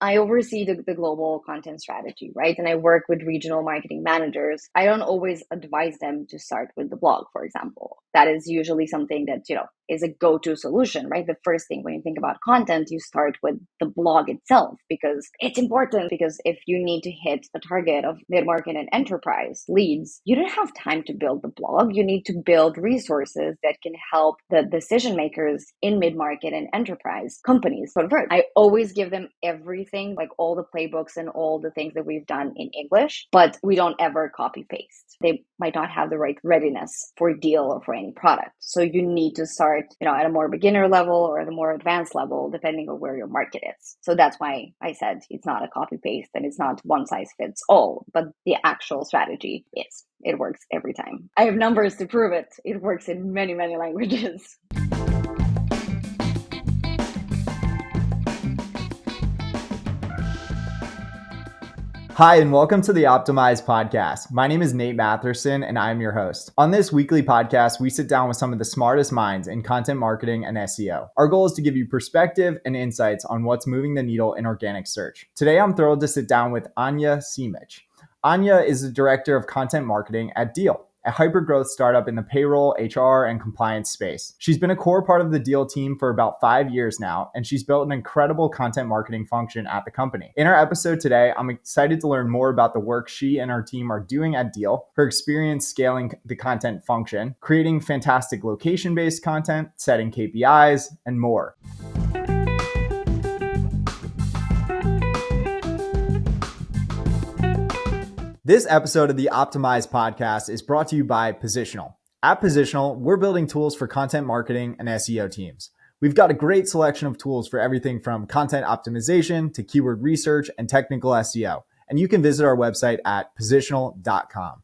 I oversee the global content strategy, right? And I work with regional marketing managers. I don't always advise them to start with the blog, for example. That is usually something that, is a go-to solution, right? The first thing when you think about content, you start with the blog itself because it's important. Because if you need to hit the target of mid-market and enterprise leads, you don't have time to build the blog. You need to build resources that can help the decision makers in mid-market and enterprise companies convert. I always give them everything, like all the playbooks and all the things that we've done in English, but we don't ever copy paste. They might not have the right readiness for Deel or for any product. So you need to start, at a more beginner level or at a more advanced level, depending on where your market is. So that's why I said it's not a copy paste and it's not one size fits all, but the actual strategy is. It works every time. I have numbers to prove it. It works in many, many languages. Hi, and welcome to the Optimize podcast. My name is Nate Matherson, and I'm your host. On this weekly podcast, we sit down with some of the smartest minds in content marketing and SEO. Our goal is to give you perspective and insights on what's moving the needle in organic search. Today, I'm thrilled to sit down with Anja Simic. Anja is the director of content marketing at Deel, a hyper-growth startup in the payroll, HR, and compliance space. She's been a core part of the Deel team for about 5 years now, and she's built an incredible content marketing function at the company. In our episode today, I'm excited to learn more about the work she and her team are doing at Deel, her experience scaling the content function, creating fantastic location-based content, setting KPIs, and more. This episode of the Optimize podcast is brought to you by Positional. At Positional, we're building tools for content marketing and SEO teams. We've got a great selection of tools for everything from content optimization to keyword research and technical SEO. And you can visit our website at positional.com.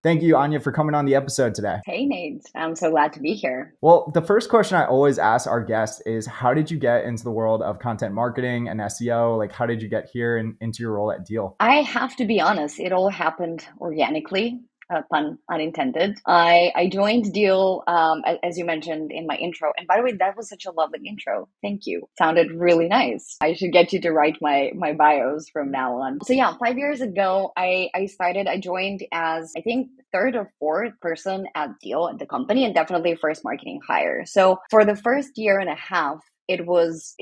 Thank you, Anja, for coming on the episode today. Hey, Nate. I'm so glad to be here. Well, the first question I always ask our guests is, how did you get into the world of content marketing and SEO? Like, how did you get here and into your role at Deel? I have to be honest, it all happened organically. Pun unintended. I joined Deel, as you mentioned in my intro. And by the way, that was such a lovely intro. Thank you. Sounded really nice. I should get you to write my bios from now on. So yeah, 5 years ago, I joined as, I think, third or fourth person at Deel at the company, and definitely first marketing hire. So for the first year and a half, it was,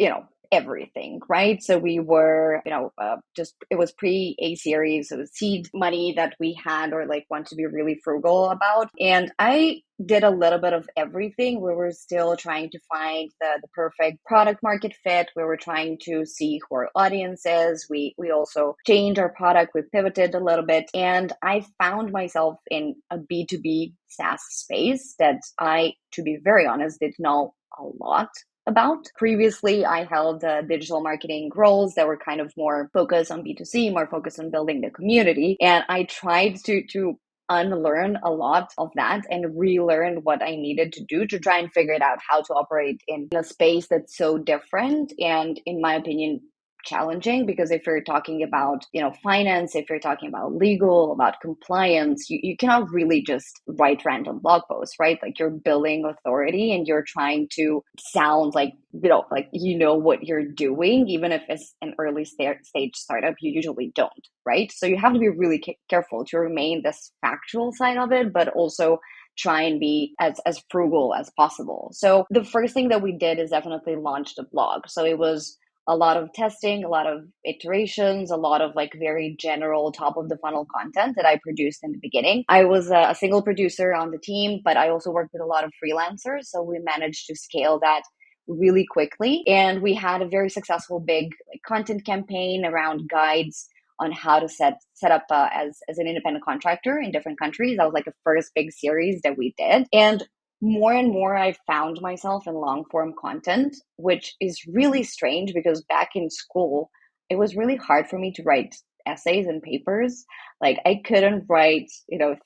everything, right? So we were, it was pre-A series, so seed money that we had or want to be really frugal about. And I did a little bit of everything. We were still trying to find the perfect product market fit. We were trying to see who our audience is. We also changed our product. We pivoted a little bit. And I found myself in a B2B SaaS space that I, to be very honest, did know a lot about. Previously, I held digital marketing roles that were kind of more focused on B2C, more focused on building the community. And I tried to unlearn a lot of that and relearn what I needed to do to try and figure it out how to operate in a space that's so different and, in my opinion, challenging. Because if you're talking about finance, if you're talking about legal, about compliance, you cannot really just write random blog posts, right? Like, you're building authority and you're trying to sound like what you're doing, even if it's an early stage startup. You usually don't, right? So you have to be really careful to remain this factual side of it, but also try and be as frugal as possible. So the first thing that we did is definitely launch the blog. So it was a lot of testing, a lot of iterations, a lot of very general top of the funnel content that I produced in the beginning. I was a single producer on the team, but I also worked with a lot of freelancers. So we managed to scale that really quickly. And we had a very successful big content campaign around guides on how to set up as an independent contractor in different countries. That was a first big series that we did. And more, I found myself in long form content, which is really strange because back in school, it was really hard for me to write essays and papers. I couldn't write,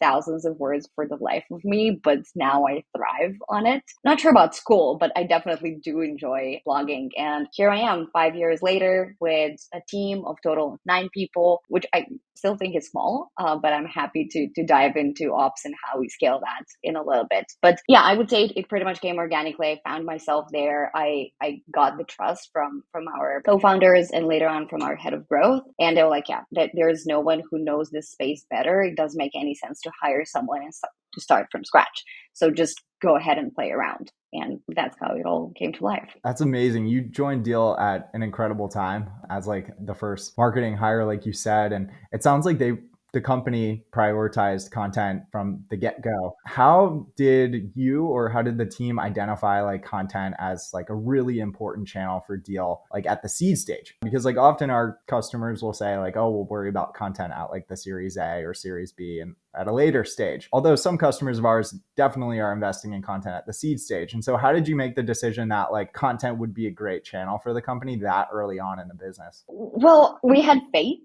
thousands of words for the life of me, but now I thrive on it. Not sure about school, but I definitely do enjoy blogging. And here I am 5 years later with a team of total 9 people, which I still think it's small, but I'm happy to dive into ops and how we scale that in a little bit. But yeah, I would say it pretty much came organically. I found myself there. I got the trust from our co-founders and later on from our head of growth. And they were like, yeah, that there's no one who knows this space better. It doesn't make any sense to hire someone and to start from scratch. So just go ahead and play around. And that's how it all came to life. That's amazing. You joined Deel at an incredible time as like the first marketing hire, like you said. And it sounds like the company prioritized content from the get-go. How did you or how did the team identify like content as like a really important channel for Deel, like at the seed stage? Because like often our customers will say like, oh, we'll worry about content at like the Series A or Series B and at a later stage. Although some customers of ours definitely are investing in content at the seed stage. And so how did you make the decision that like content would be a great channel for the company that early on in the business? Well, we had faith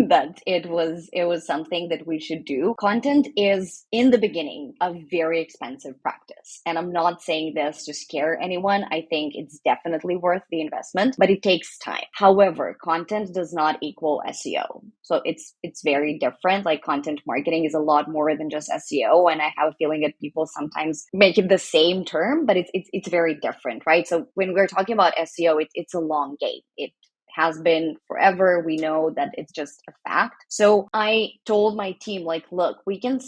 that it was something that we should do. Content is in the beginning a very expensive practice. And I'm not saying this to scare anyone. I think it's definitely worth the investment, but it takes time. However, content does not equal SEO. So it's very different. Like content marketing is a lot more than just SEO. And I have a feeling that people sometimes make it the same term, but it's very different, right? So when we're talking about SEO, it's a long game. It has been forever. We know that it's just a fact. So I told my team, like, look, we can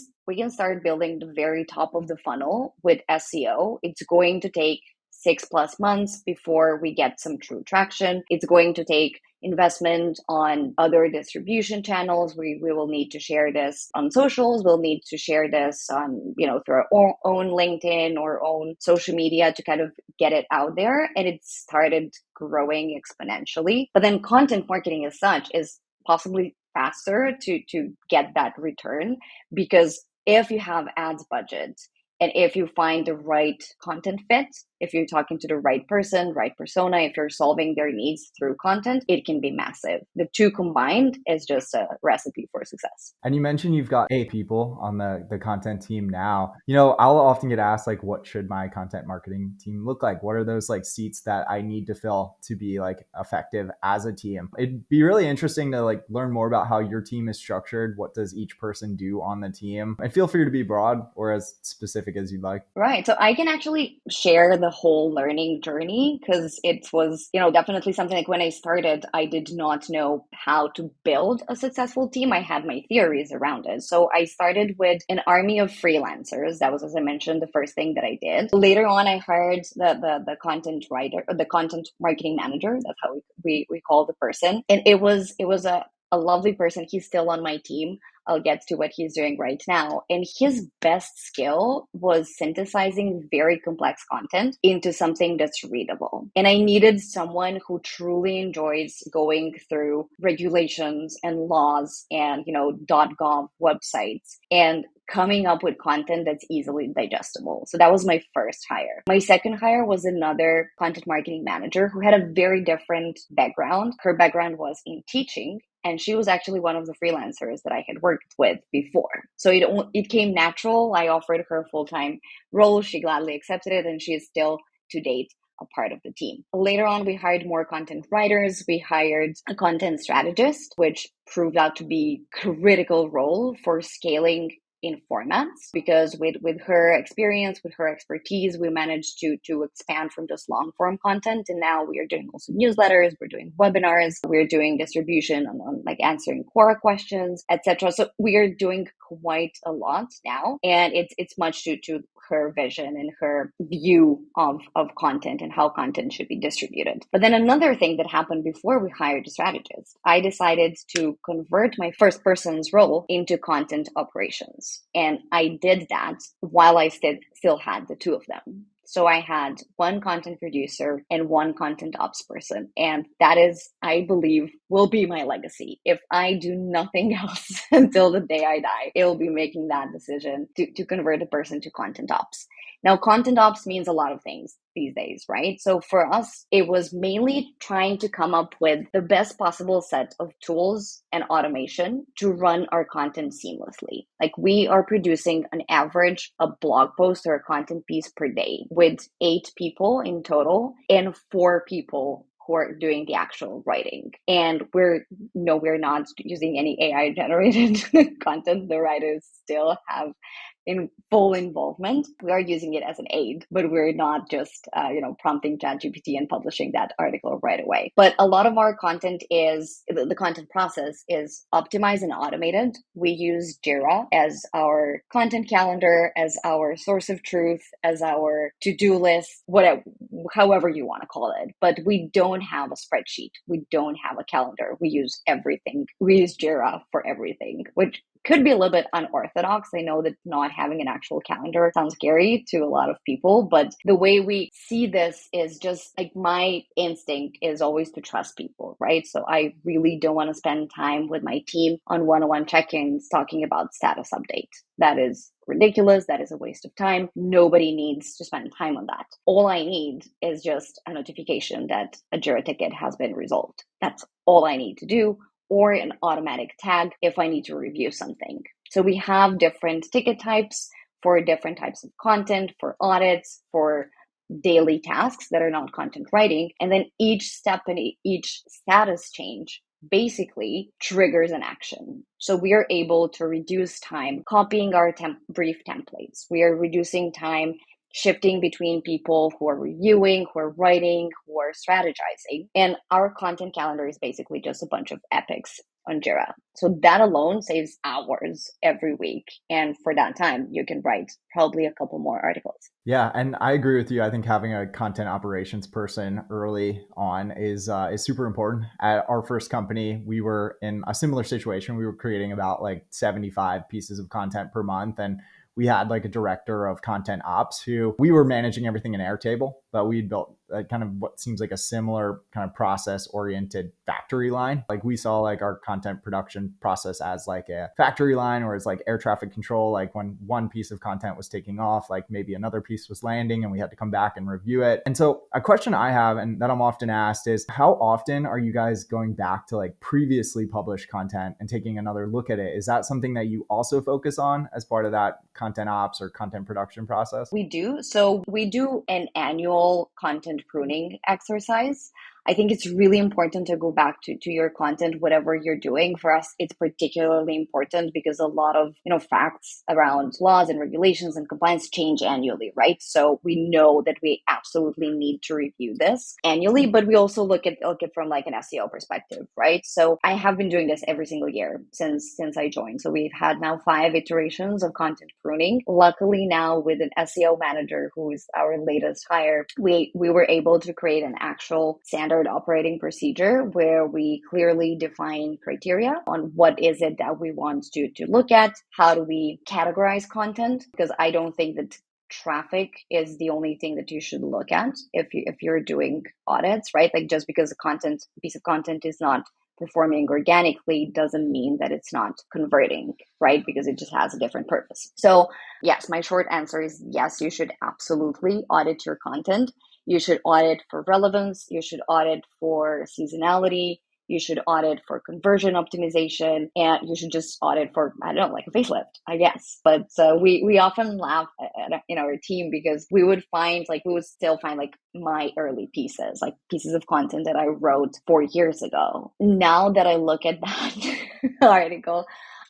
start building the very top of the funnel with SEO. It's going to take 6+ months before we get some true traction. It's going to take investment on other distribution channels. We will need to share this on socials. We'll need to share this on, through our own LinkedIn or own social media to kind of get it out there. And it started growing exponentially. But then content marketing as such is possibly faster to get that return, because if you have ads budget and if you find the right content fit, if you're talking to the right person, right persona, if you're solving their needs through content, it can be massive. The two combined is just a recipe for success. And you mentioned you've got 8 people on the content team now. I'll often get asked like, what should my content marketing team look like? What are those like seats that I need to fill to be like effective as a team? It'd be really interesting to like learn more about how your team is structured. What does each person do on the team? And feel free to be broad or as specific as you'd like. Right. So I can actually share the whole learning journey, because it was, definitely something like when I started, I did not know how to build a successful team. I had my theories around it. So I started with an army of freelancers. That was, as I mentioned, the first thing that I did. Later on, I hired the content writer, or the content marketing manager. That's how we call the person. And it was a lovely person. He's still on my team. I'll get to what he's doing right now. And his best skill was synthesizing very complex content into something that's readable. And I needed someone who truly enjoys going through regulations and laws and, .gov websites and coming up with content that's easily digestible. So that was my first hire. My second hire was another content marketing manager who had a very different background. Her background was in teaching, and she was actually one of the freelancers that I had worked with before. So it came natural. I offered her a full-time role. She gladly accepted it, and she is still, to date, a part of the team. Later on, we hired more content writers. We hired a content strategist, which proved out to be a critical role for scaling in formats, because with her experience, with her expertise, we managed to expand from just long form content. And now we are doing also newsletters, we're doing webinars, we're doing distribution on like answering Quora questions, etc. So we are doing quite a lot now. And it's much to her vision and her view of content and how content should be distributed. But then another thing that happened before we hired a strategist, I decided to convert my first person's role into content operations. And I did that while I still had the two of them. So I had one content producer and one content ops person. And that is, I believe, will be my legacy. If I do nothing else until the day I die, it will be making that decision to convert a person to content ops. Now, content ops means a lot of things these days, right? So for us, it was mainly trying to come up with the best possible set of tools and automation to run our content seamlessly. Like we are producing an average a blog post or a content piece per day with 8 people in total and 4 people who are doing the actual writing. And we're not using any AI generated content. The writers still have in full involvement. We are using it as an aid, but we're not just prompting ChatGPT and publishing that article right away. But a lot of our content is the content process is optimized and automated. We use Jira as our content calendar, as our source of truth, as our to-do list, whatever, however you want to call it. But we don't have a spreadsheet. We don't have a calendar. We use everything. We use Jira for everything, which could be a little bit unorthodox. I know that not having an actual calendar sounds scary to a lot of people, but the way we see this is just like my instinct is always to trust people, right? So I really don't want to spend time with my team on one-on-one check-ins talking about status update. That is ridiculous. That is a waste of time. Nobody needs to spend time on that. All I need is just a notification that a Jira ticket has been resolved. That's all I need to do, or an automatic tag if I need to review something. So we have different ticket types for different types of content, for audits, for daily tasks that are not content writing. And then each step and each status change basically triggers an action. So we are able to reduce time copying our brief templates. We are reducing time shifting between people who are reviewing, who are writing, who are strategizing. And our content calendar is basically just a bunch of epics on Jira. So that alone saves hours every week. And for that time, you can write probably a couple more articles. Yeah, and I agree with you. I think having a content operations person early on is super important. At our first company, we were in a similar situation. We were creating about like 75 pieces of content per month, and we had like a director of content ops who we were managing everything in Airtable, but we built kind of what seems like a similar kind of process oriented factory line. Like we saw like our content production process as like a factory line, or as like air traffic control. Like when one piece of content was taking off, like maybe another piece was landing and we had to come back and review it. And so a question I have, and that I'm often asked, is how often are you guys going back to like previously published content and taking another look at it? Is that something that you also focus on as part of that content ops or content production process? We do. So we do an annual content pruning exercise. I think it's really important to go back to your content, whatever you're doing. For us, it's particularly important because a lot of, facts around laws and regulations and compliance change annually, right? So we know that we absolutely need to review this annually, but we also look at from like an SEO perspective, right? So I have been doing this every single year since I joined. So we've had now 5 iterations of content pruning. Luckily now with an SEO manager, who is our latest hire, we were able to create an actual standard operating procedure where we clearly define criteria on what is it that we want to look at. How do we categorize content? Because I don't think that traffic is the only thing that you should look at if you're doing audits, right? Like just because a piece of content is not performing organically doesn't mean that it's not converting, right? Because it just has a different purpose. So yes, my short answer is yes, you should absolutely audit your content. You should audit for relevance. You should audit for seasonality. You should audit for conversion optimization, and you should just audit for, I don't know, like a facelift, I guess. But we often laugh in our team because we would still find like my early pieces, like pieces of content that I wrote 4 years ago. Now that I look at that article,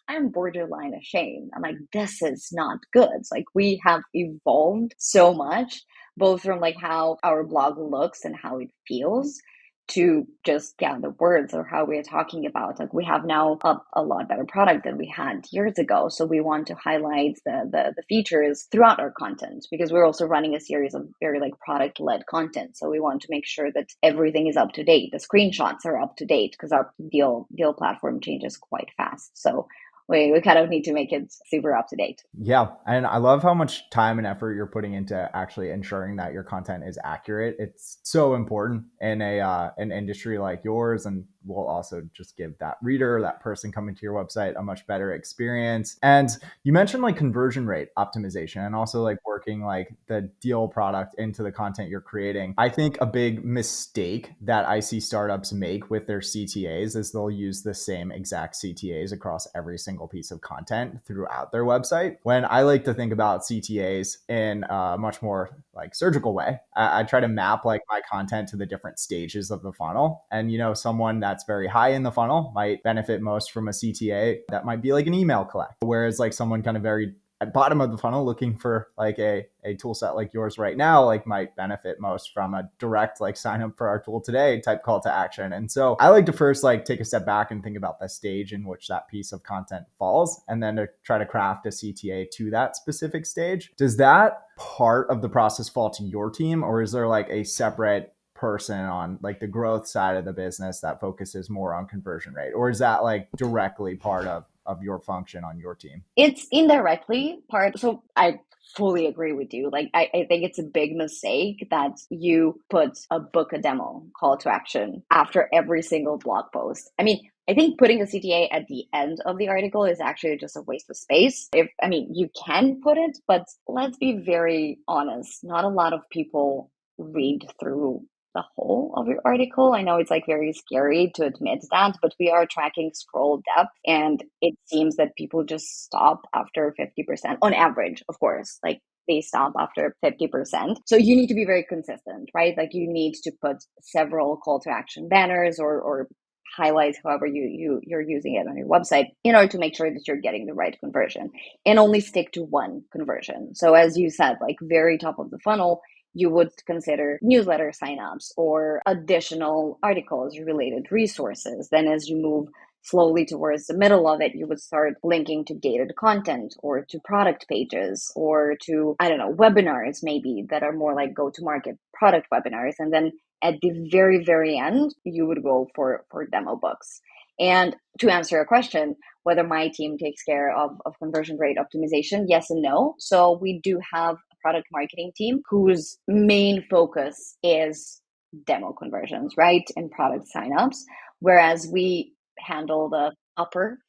I'm borderline ashamed. I'm like, this is not good. It's like we have evolved so much, both from like how our blog looks and how it feels, to just the words or how we're talking about. Like we have now a lot better product than we had years ago. So we want to highlight the features throughout our content, because we're also running a series of very like product led content. So we want to make sure that everything is up to date. The screenshots are up to date because our Deel platform changes quite fast. So we kind of need to make it super up to date. Yeah. And I love how much time and effort you're putting into actually ensuring that your content is accurate. It's so important in an industry like yours, and will also just give that reader, that person coming to your website, a much better experience. And you mentioned like conversion rate optimization and also like working like the Deel product into the content you're creating. I think a big mistake that I see startups make with their CTAs is they'll use the same exact CTAs across every single piece of content throughout their website, when I like to think about CTAs in a much more like surgical way. I try to map like my content to the different stages of the funnel. And, someone that's very high in the funnel might benefit most from a CTA that might be like an email collect. Whereas like someone kind of very at bottom of the funnel looking for like a tool set like yours right now, like might benefit most from a direct like sign up for our tool today type call to action. And so I like to first like take a step back and think about the stage in which that piece of content falls, and then to try to craft a CTA to that specific stage. Does that part of the process fall to your team, or is there like a separate person on like the growth side of the business that focuses more on conversion rate, or is that like directly part of your function on your team? It's indirectly part. So I fully agree with you. Like, I think it's a big mistake that you put a book a demo call to action after every single blog post. I mean, I think putting a CTA at the end of the article is actually just a waste of space. You can put it, but let's be very honest. Not a lot of people read through the whole of your article. I know it's like very scary to admit that, but we are tracking scroll depth, and it seems that people just stop after 50% on average, of course. Like, they stop after 50%. So you need to be very consistent, right? Like, you need to put several call to action banners or highlights, however you're using it on your website, in order to make sure that you're getting the right conversion, and only stick to one conversion. So as you said, like very top of the funnel, you would consider newsletter signups or additional articles, related resources. Then as you move slowly towards the middle of it, you would start linking to gated content or to product pages or to, I don't know, webinars maybe that are more like go-to-market product webinars. And then at the very, very end, you would go for demo books. And to answer your question, whether my team takes care of conversion rate optimization, yes and no. So we do have product marketing team whose main focus is demo conversions, right? And product signups, whereas we handle the upper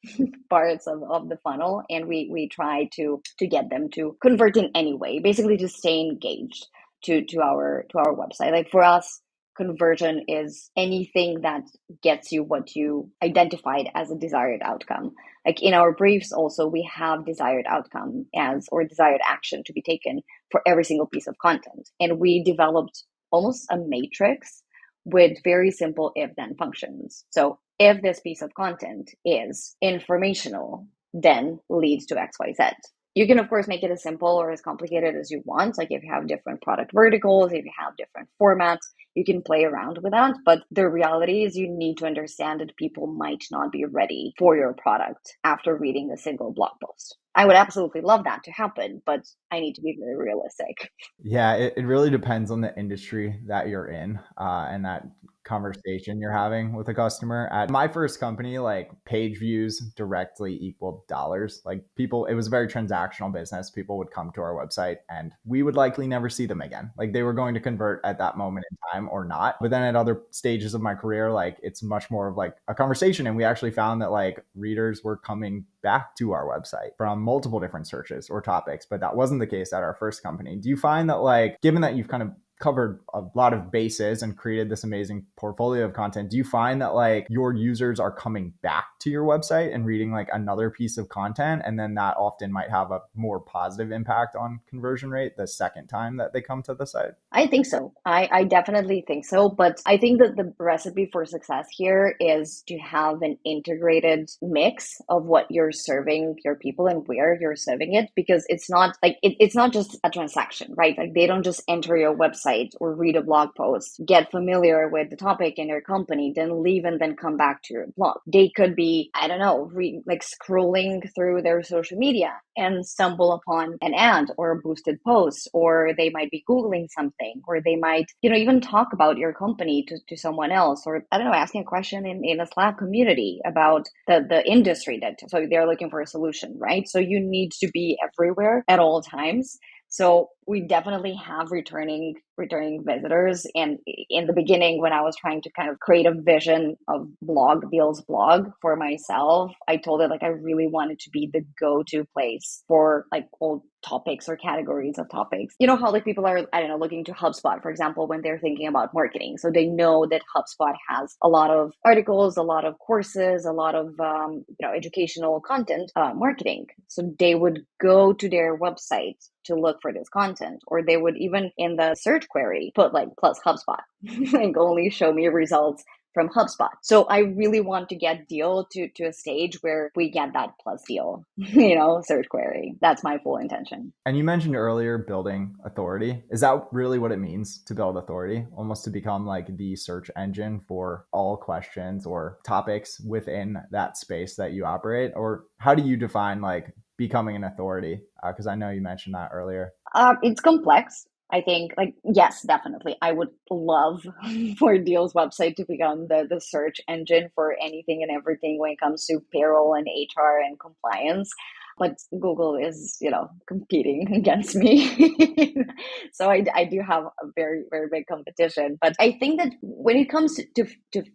parts of the funnel, and we try to get them to convert in any way, basically to stay engaged to our website. Like, for us, conversion is anything that gets you what you identified as a desired outcome. Like, in our briefs also, we have desired outcome or desired action to be taken for every single piece of content. And we developed almost a matrix with very simple if-then functions. So if this piece of content is informational, then leads to XYZ. You can, of course, make it as simple or as complicated as you want. Like, if you have different product verticals, if you have different formats, you can play around with that. But the reality is you need to understand that people might not be ready for your product after reading a single blog post. I would absolutely love that to happen, but I need to be very realistic. Yeah, it really depends on the industry that you're in, and that conversation you're having with a customer. At my first company, like page views directly equaled dollars. Like, people, it was a very transactional business. People would come to our website and we would likely never see them again. Like, they were going to convert at that moment in time or not. But then at other stages of my career, like, it's much more of like a conversation. And we actually found that like readers were coming back to our website from multiple different searches or topics, but that wasn't the case at our first company. Do you find that, like, given that you've kind of covered a lot of bases and created this amazing portfolio of content, do you find that like your users are coming back to your website and reading like another piece of content, and then that often might have a more positive impact on conversion rate the second time that they come to the site? I think so. I definitely think so. But I think that the recipe for success here is to have an integrated mix of what you're serving your people and where you're serving it, because it's not like it's not just a transaction, right? Like, they don't just enter your website or read a blog post, get familiar with the topic in your company, then leave and then come back to your blog. They could be, I don't know, like scrolling through their social media and stumble upon an ad or a boosted post, or they might be Googling something, or they might, even talk about your company to someone else, or I don't know, asking a question in a Slack community about the industry so they're looking for a solution, right? So you need to be everywhere at all times. So we definitely have returning visitors. And in the beginning, when I was trying to kind of create a vision of Deel's blog for myself, I told it like I really wanted to be the go-to place for like all topics or categories of topics. You know how like people are, I don't know, looking to HubSpot, for example, when they're thinking about marketing. So they know that HubSpot has a lot of articles, a lot of courses, a lot of educational content, marketing. So they would go to their website to look for this content. content, or they would even in the search query put like plus HubSpot, like only show me results from HubSpot. So I really want to get Deel to a stage where we get that plus Deel, search query. That's my full intention. And you mentioned earlier building authority. Is that really what it means to build authority? Almost to become like the search engine for all questions or topics within that space that you operate? Or how do you define like becoming an authority? Because I know you mentioned that earlier. It's complex. I think, like, yes, definitely. I would love for Deal's website to become the search engine for anything and everything when it comes to payroll and HR and compliance. But Google is, competing against me. So I do have a very, very big competition. But I think that when it comes to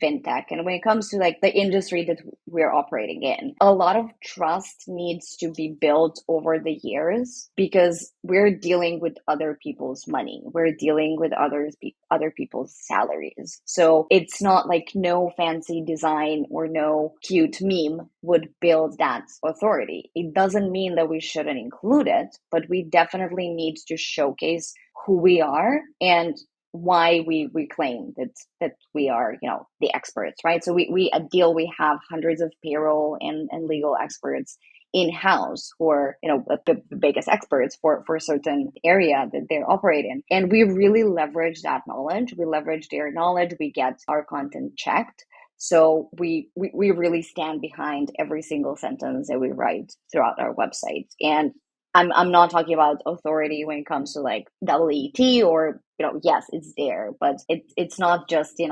fintech and when it comes to like the industry that we're operating in, a lot of trust needs to be built over the years because we're dealing with other people's money. We're dealing with other people's salaries. So it's not like no fancy design or no cute meme would build that authority. It doesn't mean that we shouldn't include it, but we definitely need to showcase who we are and why we claim that we are, the experts, right? So we at Deel, we have hundreds of payroll and legal experts in-house who are, the biggest experts for a certain area that they operate in. And we really leverage that knowledge. We leverage their knowledge. We get our content checked. So we really stand behind every single sentence that we write throughout our website. And I'm not talking about authority when it comes to like EET or, yes, it's there, but it's not just, the,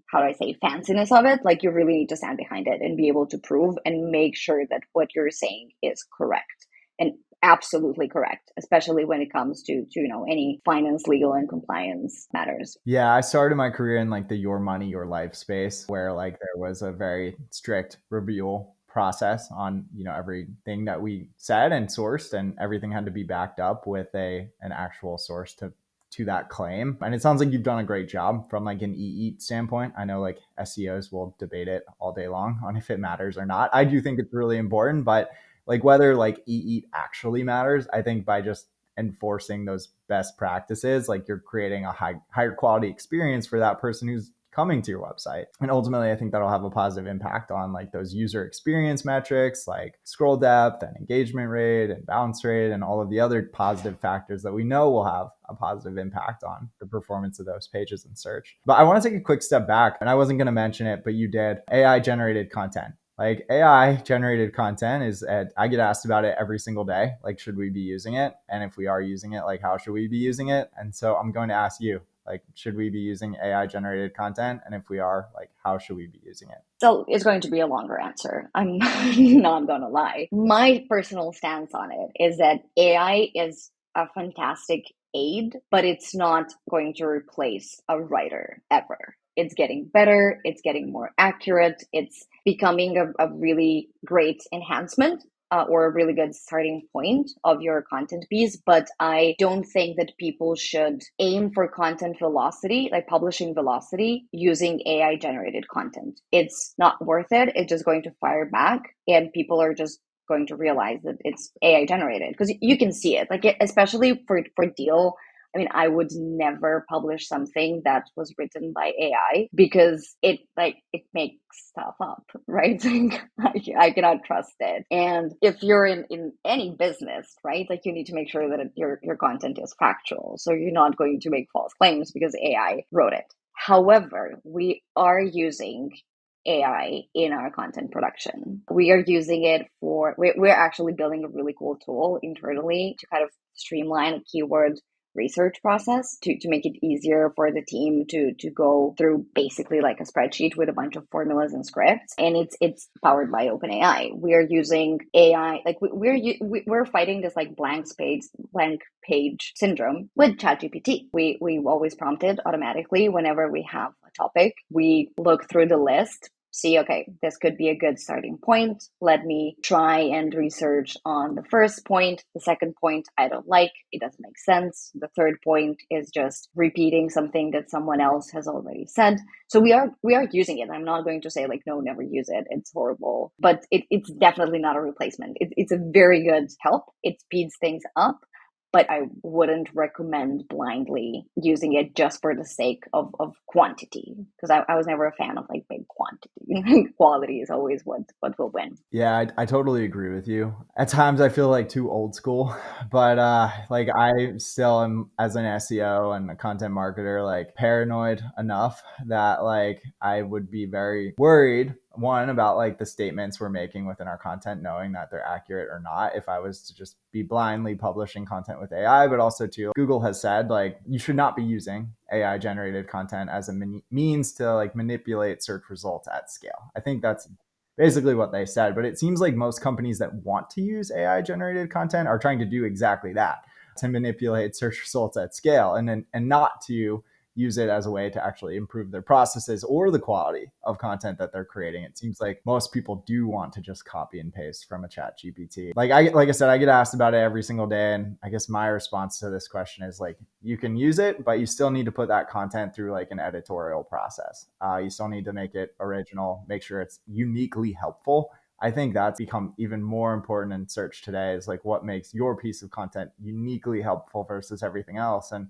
how do I say, fanciness of it. Like you really need to stand behind it and be able to prove and make sure that what you're saying is correct and absolutely correct, especially when it comes to any finance, legal, and compliance matters. Yeah, I started my career in like the your money, your life space where like there was a very strict review process on, everything that we said and sourced, and everything had to be backed up with an actual source to that claim. And it sounds like you've done a great job from like an EET standpoint. I know like SEOs will debate it all day long on if it matters or not. I do think it's really important, but like whether like EET actually matters, I think by just enforcing those best practices, like you're creating a higher quality experience for that person who's coming to your website. And ultimately, I think that'll have a positive impact on like those user experience metrics like scroll depth and engagement rate and bounce rate and all of the other positive factors that we know will have a positive impact on the performance of those pages in search. But I want to take a quick step back, and I wasn't going to mention it, but you did. AI generated content. Like AI generated content I get asked about it every single day. Like, should we be using it? And if we are using it, like, how should we be using it? And so I'm going to ask you, like, should we be using AI generated content? And if we are, like, how should we be using it? So it's going to be a longer answer. I'm not going to lie. My personal stance on it is that AI is a fantastic aid, but it's not going to replace a writer ever. It's getting better. It's getting more accurate. It's becoming a really great enhancement or a really good starting point of your content piece. But I don't think that people should aim for content velocity, like publishing velocity, using AI generated content. It's not worth it. It's just going to fire back, and people are just going to realize that it's AI generated because you can see it, like especially for Deel. I mean, I would never publish something that was written by AI because it makes stuff up, right? I cannot trust it. And if you're in any business, right, like you need to make sure that your content is factual. So you're not going to make false claims because AI wrote it. However, we are using AI in our content production. We are using it we're actually building a really cool tool internally to kind of streamline a keyword research process to make it easier for the team to go through basically like a spreadsheet with a bunch of formulas and scripts, and it's powered by OpenAI. We are using AI, like we're fighting this like blank page syndrome with ChatGPT. We've always prompted automatically whenever we have a topic. We look through the list, see, okay, this could be a good starting point. Let me try and research on the first point. The second point, I don't like. It doesn't make sense. The third point is just repeating something that someone else has already said. So we are using it. I'm not going to say like, no, never use it. It's horrible. But it's definitely not a replacement. It's a very good help. It speeds things up. but I wouldn't recommend blindly using it just for the sake of quantity, because I was never a fan of like big quantity. Quality is always what will win. Yeah, I totally agree with you. At times I feel like too old school, but like I still am, as an SEO and a content marketer, like paranoid enough that like I would be very worried, one, about like the statements we're making within our content, knowing that they're accurate or not, if I was to just be blindly publishing content with AI. But also too, Google has said like you should not be using AI generated content as a means to like manipulate search results at scale. I think that's basically what they said. But it seems like most companies that want to use AI generated content are trying to do exactly that, to manipulate search results at scale, and not to use it as a way to actually improve their processes or the quality of content that they're creating. It seems like most people do want to just copy and paste from a chat GPT. Like I said, I get asked about it every single day. And I guess my response to this question is like, you can use it, but you still need to put that content through like an editorial process. You still need to make it original, make sure it's uniquely helpful. I think that's become even more important in search today, is like what makes your piece of content uniquely helpful versus everything else. And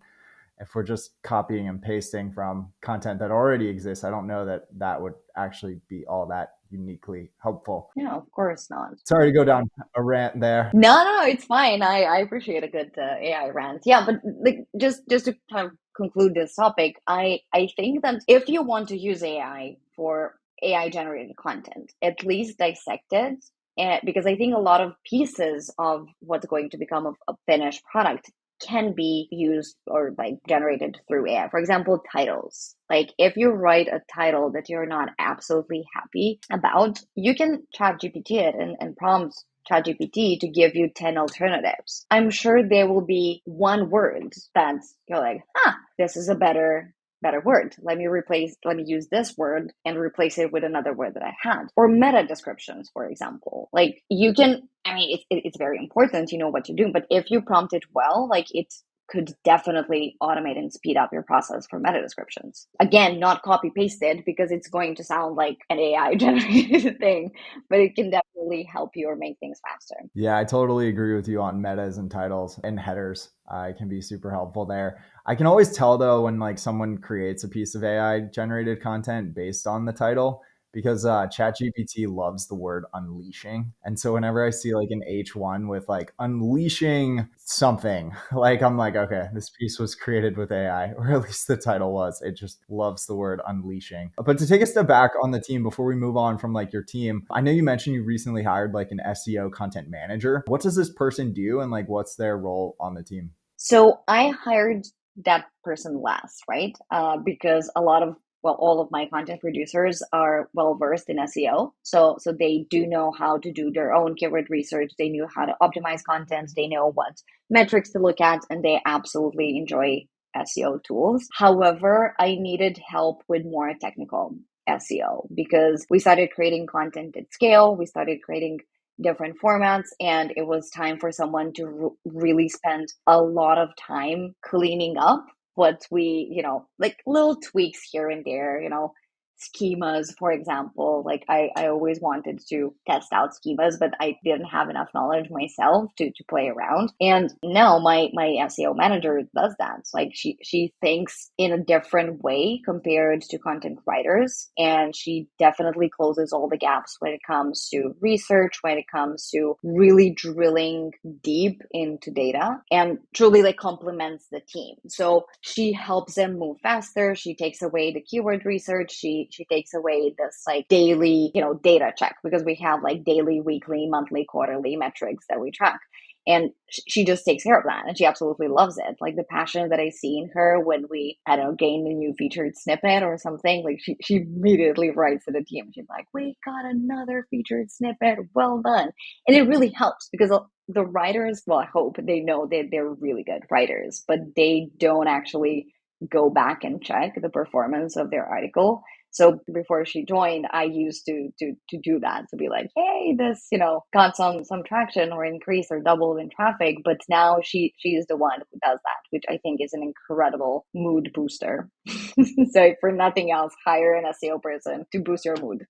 if we're just copying and pasting from content that already exists, I don't know that that would actually be all that uniquely helpful. Yeah, of course not. Sorry to go down a rant there. No, it's fine. I appreciate a good AI rant. Yeah, but like just to kind of conclude this topic, I think that if you want to use AI for AI generated content, at least dissect it. And because I think a lot of pieces of what's going to become a finished product can be used or like generated through AI. For example, titles. Like if you write a title that you're not absolutely happy about, you can chat GPT it and prompt ChatGPT to give you 10 alternatives. I'm sure there will be one word that you're like, this is a better word. Let me use this word and replace it with another word that I had. Or meta descriptions, for example. Like you can, I mean, it's very important, you know what you're doing, but if you prompt it well, like it could definitely automate and speed up your process for meta descriptions. Again, not copy pasted, because it's going to sound like an AI generated thing, but it can definitely help you or make things faster. Yeah, I totally agree with you on metas and titles and headers. It can be super helpful there. I can always tell though when like someone creates a piece of AI generated content based on the title, because ChatGPT loves the word unleashing. And so whenever I see like an H1 with like unleashing something, like I'm like, okay, this piece was created with AI, or at least the title was. It just loves the word unleashing. But to take a step back on the team before we move on from like your team, I know you mentioned you recently hired like an SEO content manager. What does this person do, and like what's their role on the team? So I hired that person last, right? Because all of my content producers are well versed in SEO. So they do know how to do their own keyword research. They knew how to optimize content. They know what metrics to look at, and they absolutely enjoy SEO tools. However, I needed help with more technical SEO because we started creating content at scale. We started creating different formats, and it was time for someone to really spend a lot of time cleaning up what we, like little tweaks here and there, schemas, for example. Like I always wanted to test out schemas, but I didn't have enough knowledge myself to play around. And now my SEO manager does that. Like she thinks in a different way compared to content writers, and she definitely closes all the gaps when it comes to research, when it comes to really drilling deep into data, and truly like complements the team. So she helps them move faster. She takes away the keyword research. She takes away this like daily, data check, because we have like daily, weekly, monthly, quarterly metrics that we track. And she just takes care of that, and she absolutely loves it. Like the passion that I see in her when we, I don't know, gain a new featured snippet or something, like she immediately writes to the team. She's like, we got another featured snippet. Well done. And it really helps because the writers, well, I hope they know that they're really good writers, but they don't actually go back and check the performance of their article. So before she joined, I used to do that, to be like, hey, this, got some traction or increase or doubled in traffic. But now she is the one who does that, which I think is an incredible mood booster. So for nothing else, hire an SEO person to boost your mood.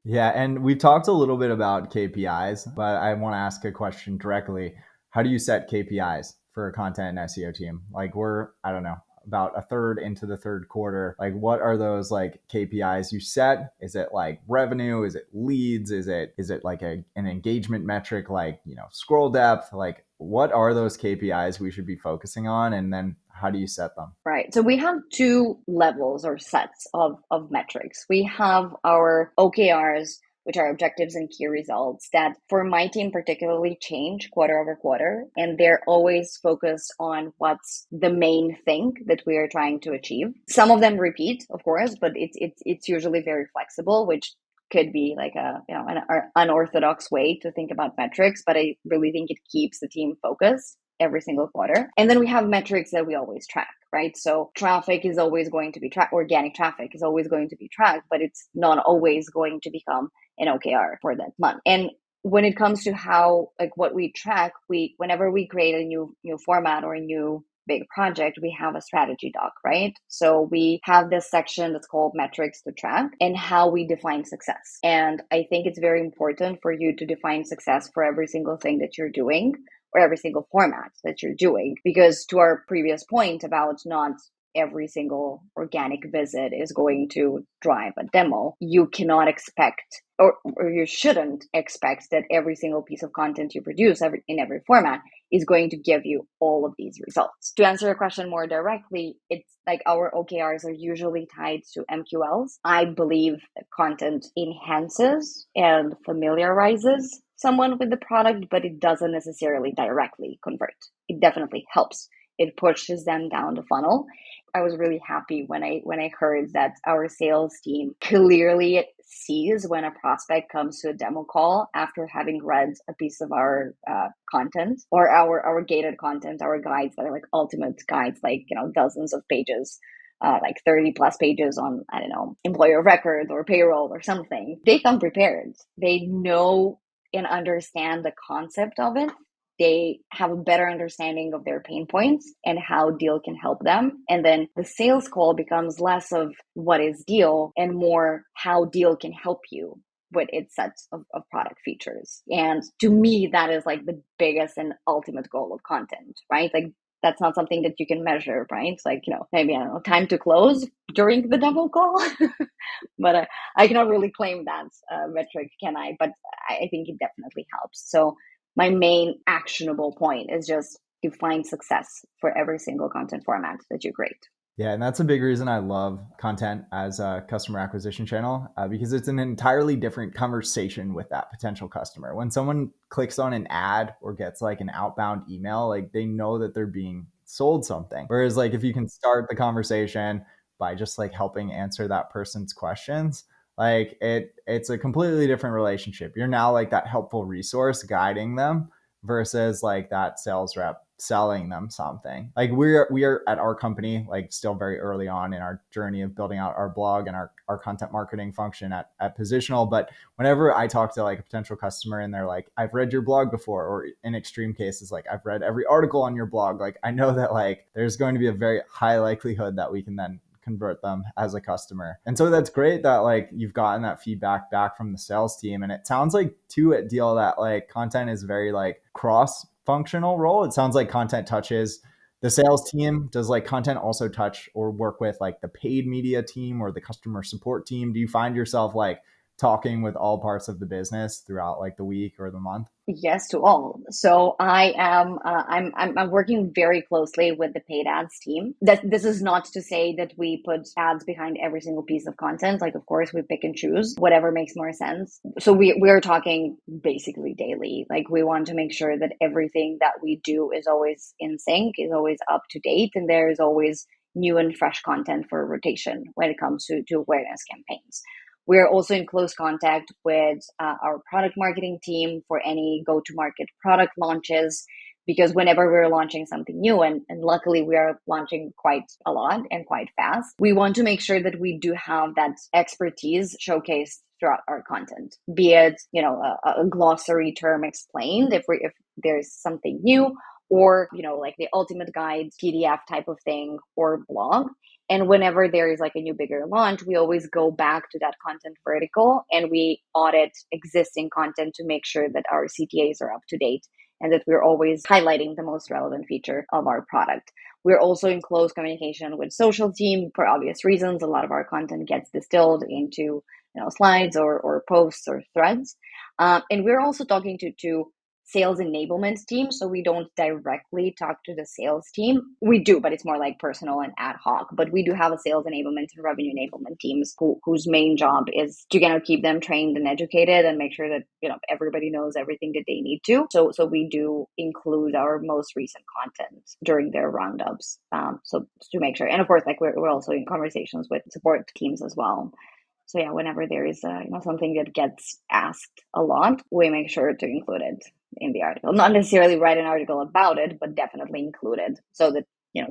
Yeah, and we've talked a little bit about KPIs, but I want to ask a question directly. How do you set KPIs for a content and SEO team? Like we're, I don't know, about a third into the third quarter. Like what are those like KPIs you set? Is it like revenue? Is it leads? Is it like an engagement metric like, scroll depth? Like what are those KPIs we should be focusing on? And then how do you set them? Right. So we have two levels or sets of metrics. We have our OKRs, which are objectives and key results, that for my team particularly change quarter over quarter. And they're always focused on what's the main thing that we are trying to achieve. Some of them repeat, of course, but it's usually very flexible, which could be like an unorthodox way to think about metrics, but I really think it keeps the team focused every single quarter. And then we have metrics that we always track, right? So traffic is always going to be tracked, organic traffic is always going to be tracked, but it's not always going to become an OKR for that month. And when it comes to how, like what we track, whenever we create a new format or a new big project, we have a strategy doc, right? So we have this section that's called metrics to track and how we define success. And I think it's very important for you to define success for every single thing that you're doing or every single format that you're doing. Because to our previous point about not every single organic visit is going to drive a demo, you cannot expect or you shouldn't expect that every single piece of content you produce in every format is going to give you all of these results. To answer your question more directly, it's like our OKRs are usually tied to MQLs. I believe that content enhances and familiarizes someone with the product, but it doesn't necessarily directly convert. It definitely helps. It pushes them down the funnel. I was really happy when I heard that our sales team clearly sees when a prospect comes to a demo call after having read a piece of our content or our gated content, our guides that are like ultimate guides, like dozens of pages, like 30 plus pages on, I don't know, employer record or payroll or something. They come prepared. They know and understand the concept of it. They have a better understanding of their pain points and how Deel can help them. And then the sales call becomes less of what is Deel and more how Deel can help you with its sets of product features. And to me, that is like the biggest and ultimate goal of content, right? Like that's not something that you can measure, right? It's like, maybe, I don't know, time to close during the demo call. But I cannot really claim that metric, can I? But I think it definitely helps. So my main actionable point is just define success for every single content format that you create. Yeah, and that's a big reason I love content as a customer acquisition channel because it's an entirely different conversation with that potential customer. When someone clicks on an ad or gets like an outbound email, like they know that they're being sold something. Whereas like if you can start the conversation by just like helping answer that person's questions, like it's a completely different relationship. You're now like that helpful resource guiding them versus like that sales rep selling them something. Like we are at our company, like still very early on in our journey of building out our blog and our content marketing function at Positional. But whenever I talk to like a potential customer and they're like, I've read your blog before, or in extreme cases, like I've read every article on your blog, like I know that like there's going to be a very high likelihood that we can then convert them as a customer. And so that's great that like you've gotten that feedback back from the sales team. And it sounds like too at Deel that like content is very like cross functional role. It sounds like content touches the sales team. Does like content also touch or work with like the paid media team or the customer support team? Do you find yourself like talking with all parts of the business throughout like the week or the month? Yes, to all. So I am I'm working very closely with the paid ads team. That this is not to say that we put ads behind every single piece of content. Like of course we pick and choose whatever makes more sense. So we're talking basically daily. Like we want to make sure that everything that we do is always in sync, is always up to date, and there is always new and fresh content for rotation when it comes to awareness campaigns. We're also in close contact with our product marketing team for any go-to-market product launches, because whenever we're launching something new, and luckily we are launching quite a lot and quite fast, we want to make sure that we do have that expertise showcased throughout our content, be it a glossary term explained if there's something new, or like the ultimate guide PDF type of thing, or blog. And whenever there is like a new bigger launch, we always go back to that content vertical and we audit existing content to make sure that our CTAs are up to date and that we're always highlighting the most relevant feature of our product. We're also in close communication with social team for obvious reasons. A lot of our content gets distilled into slides or posts or threads. And we're also talking to sales enablement team. So we don't directly talk to the sales team. We do, but it's more like personal and ad hoc. But we do have a sales enablement and revenue enablement teams whose main job is to keep them trained and educated and make sure that everybody knows everything that they need to. So we do include our most recent content during their roundups. So to make sure, and of course, like we're also in conversations with support teams as well. So yeah, whenever there is something that gets asked a lot, we make sure to include it in the article. Not necessarily write an article about it, but definitely include it so that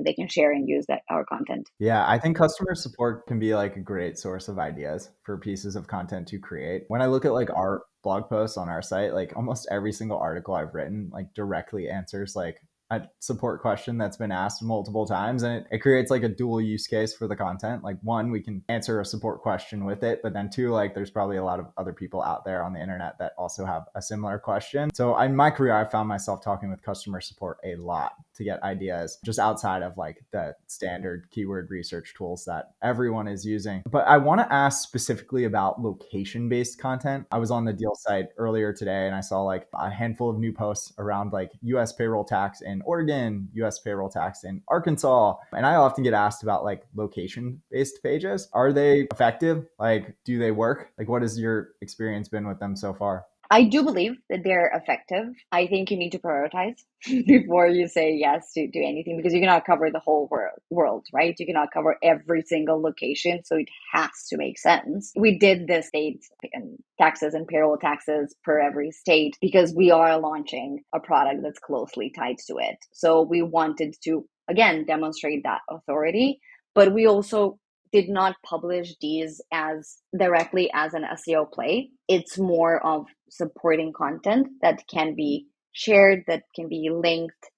they can share and use our content. Yeah, I think customer support can be like a great source of ideas for pieces of content to create. When I look at like our blog posts on our site, like almost every single article I've written like directly answers like a support question that's been asked multiple times, and it creates like a dual use case for the content. Like one, we can answer a support question with it, but then two, like there's probably a lot of other people out there on the internet that also have a similar question. So in my career, I found myself talking with customer support a lot to get ideas just outside of like the standard keyword research tools that everyone is using. But I want to ask specifically about location-based content. I was on the Deel site earlier today and I saw like a handful of new posts around like US payroll tax in Oregon, US payroll tax in Arkansas. And I often get asked about like location-based pages. Are they effective? Like, do they work? Like, what has your experience been with them so far? I do believe that they're effective. I think you need to prioritize before you say yes to anything, because you cannot cover the whole world, right? You cannot cover every single location. So it has to make sense. We did the state and taxes and payroll taxes per every state because we are launching a product that's closely tied to it. So we wanted to, again, demonstrate that authority, but we also did not publish these as directly as an SEO play. It's more of supporting content that can be shared, that can be linked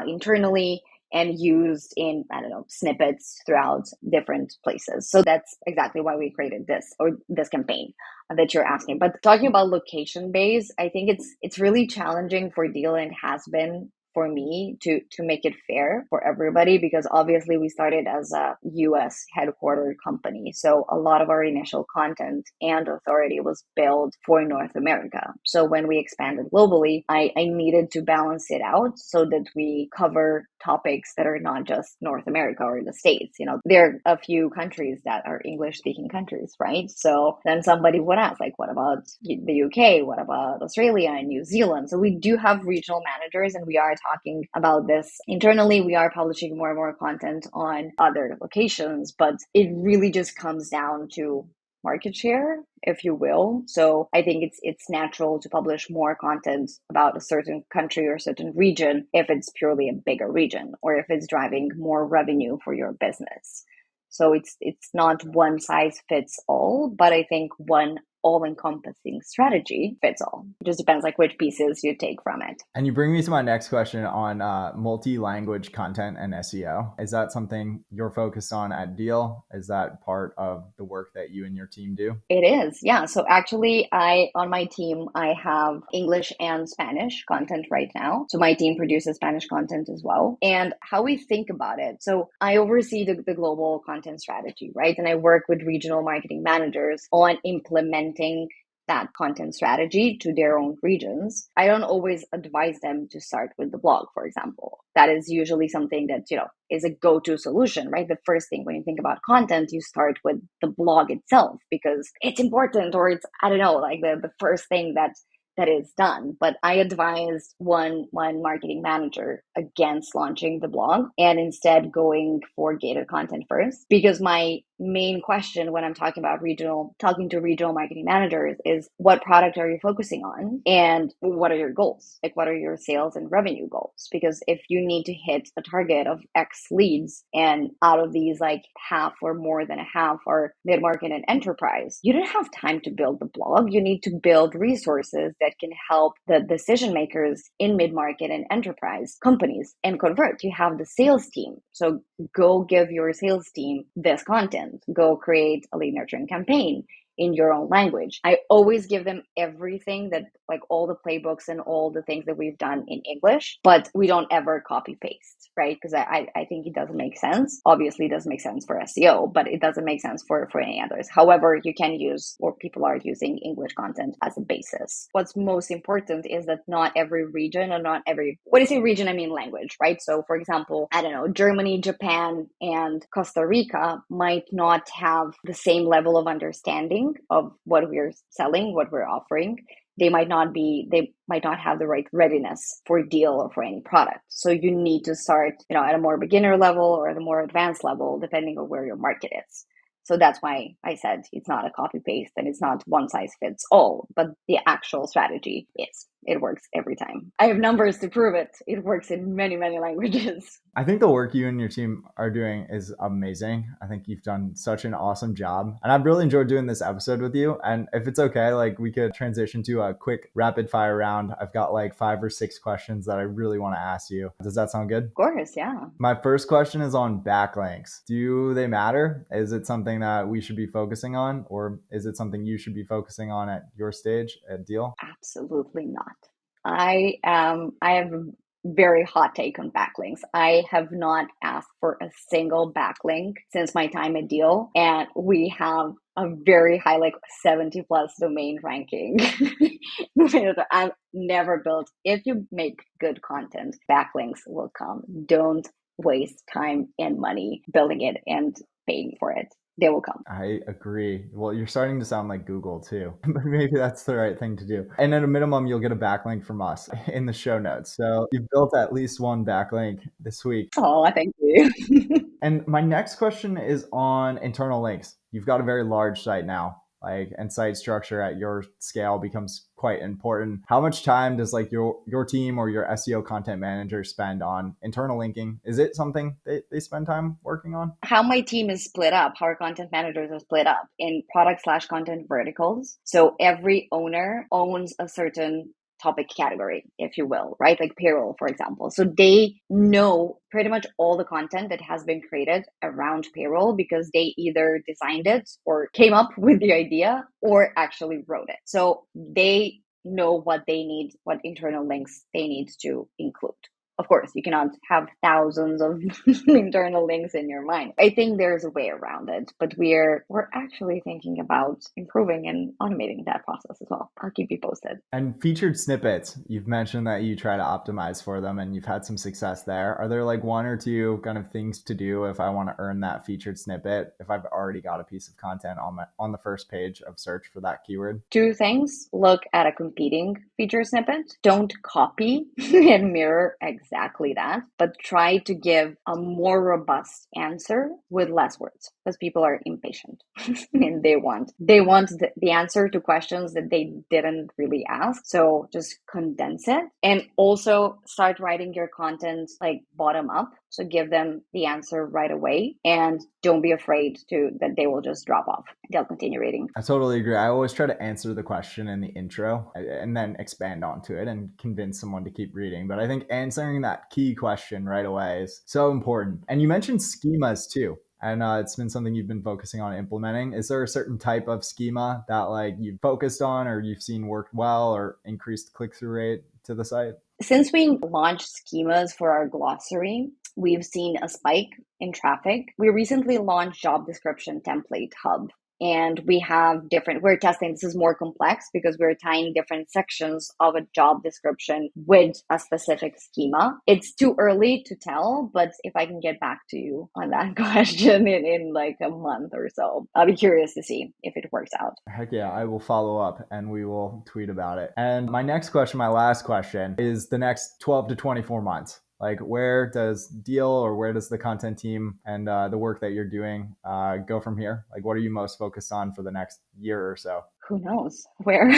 internally and used in, snippets throughout different places. So that's exactly why we created this campaign that you're asking. But talking about location based, I think it's really challenging for Deel, and has been for me to make it fair for everybody, because obviously we started as a US headquartered company. So a lot of our initial content and authority was built for North America. So when we expanded globally, I needed to balance it out so that we cover topics that are not just North America or the States. There are a few countries that are English speaking countries, right? So then somebody would ask, like, what about the UK? What about Australia and New Zealand? So we do have regional managers, and we are talking about this internally. We are publishing more and more content on other locations, but it really just comes down to market share, if you will. So I think it's natural to publish more content about a certain country or certain region if it's purely a bigger region, or if it's driving more revenue for your business. So it's not one size fits all, but I think one all-encompassing strategy fits all. It just depends like which pieces you take from it. And you bring me to my next question on multi-language content and SEO. Is that something you're focused on at Deel? Is that part of the work that you and your team do? It is, yeah. So actually, on my team, I have English and Spanish content right now. So my team produces Spanish content as well. And how we think about it. So I oversee the global content strategy, right? And I work with regional marketing managers on implementing that content strategy to their own regions. I don't always advise them to start with the blog, for example. That is usually something that, is a go-to solution, right? The first thing when you think about content, you start with the blog itself because it's important, or it's, I don't know, like the first thing that is done. But I advised one marketing manager against launching the blog and instead going for gated content first, because my main question when I'm talking to regional marketing managers is, what product are you focusing on and what are your goals? Like, what are your sales and revenue goals? Because if you need to hit a target of X leads, and out of these, like half or more than a half are mid-market and enterprise, you don't have time to build the blog. You need to build resources that can help the decision makers in mid-market and enterprise companies and convert. You have the sales team. So go give your sales team this content. Go create a lead nurturing campaign in your own language. I always give them everything that, like all the playbooks and all the things that we've done in English, but we don't ever copy paste, right? Because I think it doesn't make sense. Obviously, it doesn't make sense for SEO, but it doesn't make sense for any others. However, you can use, or people are using, English content as a basis. What's most important is that not every region, or not every, when I say region, I mean language, right? So for example, I don't know, Germany, Japan, and Costa Rica might not have the same level of understanding of what we're selling, what we're offering. They might not have the right readiness for Deel or for any product. So you need to start, at a more beginner level or at a more advanced level, depending on where your market is. So that's why I said it's not a copy paste and it's not one size fits all, but the actual strategy is. It works every time. I have numbers to prove it. It works in many, many languages. I think the work you and your team are doing is amazing. I think you've done such an awesome job. And I've really enjoyed doing this episode with you. And if it's okay, like we could transition to a quick rapid fire round. I've got like 5 or 6 questions that I really want to ask you. Does that sound good? Of course, yeah. My first question is on backlinks. Do they matter? Is it something that we should be focusing on, or is it something you should be focusing on at your stage at Deel? Absolutely not. I have a very hot take on backlinks. I have not asked for a single backlink since my time at Deel, and we have a very high, like 70 plus domain ranking. I've never built. If you make good content, backlinks will come. Don't waste time and money building it and paying for it. They will come. I agree. Well, you're starting to sound like Google too, but maybe that's the right thing to do. And at a minimum, you'll get a backlink from us in the show notes. So you've built at least one backlink this week. Oh, thank you. And my next question is on internal links. You've got a very large site now, and site structure at your scale becomes quite important. How much time does your team or your SEO content manager spend on internal linking? Is it something they spend time working on? How my team is split up, how our content managers are split up in product/content verticals. So every owner owns a certain topic category, if you will, right? Like payroll, for example. So they know pretty much all the content that has been created around payroll because they either designed it or came up with the idea or actually wrote it. So they know what they need, what internal links they need to include. Of course, you cannot have thousands of internal links in your mind. I think there's a way around it, but we're actually thinking about improving and automating that process as well. I'll keep you posted. And featured snippets, you've mentioned that you try to optimize for them and you've had some success there. Are there like 1 or 2 kind of things to do if I want to earn that featured snippet, if I've already got a piece of content on the first page of search for that keyword? 2 things. Look at a competing feature snippet. Don't copy and mirror exactly that, but try to give a more robust answer with less words because people are impatient and they want the answer to questions that they didn't really ask. So just condense it and also start writing your content like bottom up. So give them the answer right away and don't be afraid that they will just drop off. They'll continue reading. I totally agree. I always try to answer the question in the intro and then expand onto it and convince someone to keep reading. But I think answering that key question right away is so important. And you mentioned schemas too. And it's been something you've been focusing on implementing. Is there a certain type of schema that you've focused on or you've seen worked well or increased click-through rate to the site? Since we launched schemas for our glossary, we've seen a spike in traffic. We recently launched Job Description Template Hub. And we're testing, this is more complex because we're tying different sections of a job description with a specific schema. It's too early to tell, but if I can get back to you on that question in like a month or so, I'll be curious to see if it works out. Heck yeah, I will follow up and we will tweet about it. And my last question is the next 12 to 24 months. Where does Deel or where does the content team and the work that you're doing go from here? What are you most focused on for the next year or so? Who knows where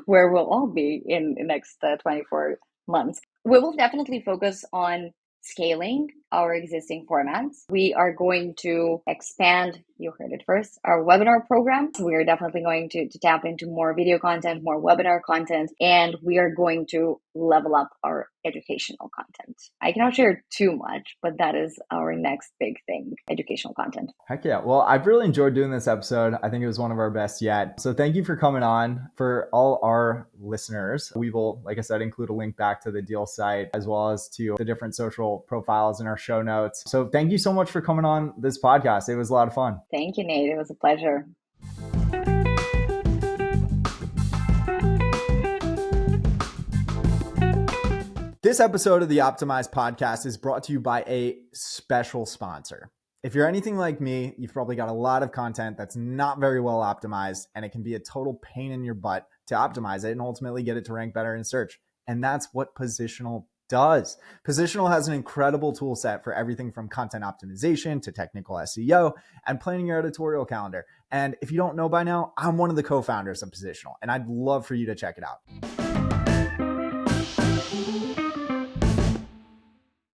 we'll all be in the next 24 months. We will definitely focus on scaling our existing formats. We are going to expand, you heard it first, our webinar program. So we are definitely going to tap into more video content, more webinar content, and we are going to level up our educational content. I cannot share too much, but that is our next big thing, educational content. Heck yeah. Well, I've really enjoyed doing this episode. I think it was one of our best yet. So thank you for coming on. For all our listeners, we will, like I said, include a link back to the Deel site as well as to the different social profiles in our show notes. So thank you so much for coming on this podcast. It was a lot of fun. Thank you, Nate. It was a pleasure. This episode of the Optimized Podcast is brought to you by a special sponsor. If you're anything like me, you've probably got a lot of content that's not very well optimized, and it can be a total pain in your butt to optimize it and ultimately get it to rank better in search. And that's what Positional does. Positional has an incredible tool set for everything from content optimization to technical SEO and planning your editorial calendar. And if you don't know by now, I'm one of the co-founders of Positional, and I'd love for you to check it out.